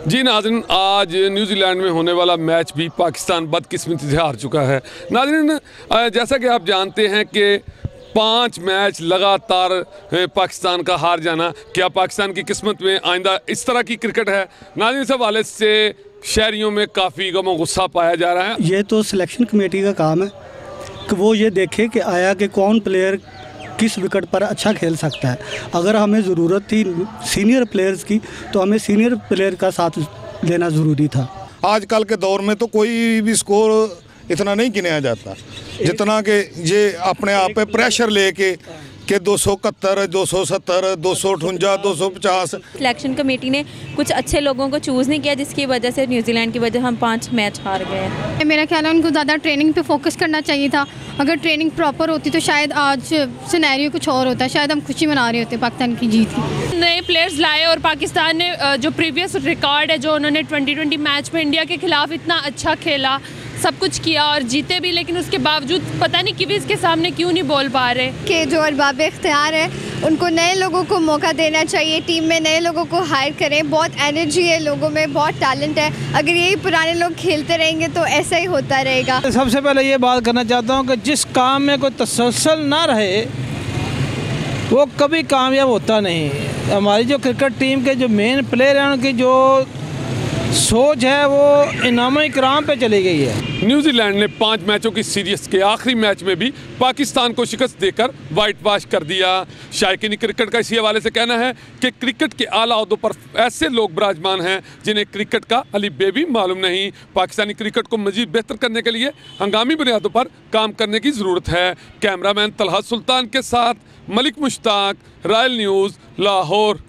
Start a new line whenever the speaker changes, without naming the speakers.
जी नाज़रीन, आज न्यूजीलैंड में होने वाला मैच भी पाकिस्तान बदकिस्मती से हार चुका है। नाज़रीन, जैसा कि आप जानते हैं कि 5 मैच लगातार पाकिस्तान का हार जाना, क्या पाकिस्तान की किस्मत में आइंदा इस तरह की क्रिकेट है? नाज़रीन, इस हवाले से शहरियों में काफ़ी गम गुस्सा पाया जा रहा है।
ये तो सिलेक्शन कमेटी का काम है कि वो ये देखे कि आया कि कौन प्लेयर किस विकेट पर अच्छा खेल सकता है। अगर हमें ज़रूरत थी सीनियर प्लेयर्स की तो हमें सीनियर प्लेयर का साथ लेना ज़रूरी था।
आजकल के दौर में तो कोई भी स्कोर इतना नहीं गिनाया जाता जितना कि ये अपने आप पे प्रेशर लेके कि 271, 270, 258, 250।
सिलेक्शन कमेटी ने कुछ अच्छे लोगों को चूज़ नहीं किया, जिसकी वजह से न्यूजीलैंड की वजह हम 5 मैच हार गए हैं।
मेरा ख्याल है उनको ज़्यादा ट्रेनिंग पे फोकस करना चाहिए था। अगर ट्रेनिंग प्रॉपर होती तो शायद आज सिनेरियो कुछ और होता है, शायद हम खुशी मना रहे होते पाकिस्तान की जीत की।
नए प्लेयर्स लाए और पाकिस्तान ने जो प्रीवियस रिकॉर्ड है, जो उन्होंने 2020 मैच में इंडिया के खिलाफ इतना अच्छा खेला, सब कुछ किया और जीते भी, लेकिन उसके बावजूद पता नहीं किवीज़ के सामने क्यों नहीं बोल पा रहे
कि जो अरबाब इख्तियार है उनको नए लोगों को मौका देना चाहिए, टीम में नए लोगों को हायर करें। बहुत एनर्जी है लोगों में, बहुत टैलेंट है। अगर यही पुराने लोग खेलते रहेंगे तो ऐसा ही होता रहेगा।
सबसे पहले ये बात करना चाहता हूँ कि जिस काम में कोई तसलसल ना रहे वो कभी कामयाब होता नहीं। हमारी जो क्रिकेट टीम के जो मेन प्लेयर हैं उनकी जो सोच है वो इनाम इकराम पे चली गई है।
न्यूजीलैंड ने 5 मैचों की सीरीज के आखिरी मैच में भी पाकिस्तान को शिकस्त देकर वाइट वॉश कर दिया। शायकीन क्रिकेट का इसी हवाले से कहना है कि क्रिकेट के आला ओहदों पर ऐसे लोग विराजमान हैं जिन्हें क्रिकेट का अलीबे भी मालूम नहीं। पाकिस्तानी क्रिकेट को मजीद बेहतर करने के लिए हंगामी बुनियादों पर काम करने की ज़रूरत है। कैमरामैन तलहा सुल्तान के साथ मलिक मुश्ताक, रॉयल न्यूज़, लाहौर।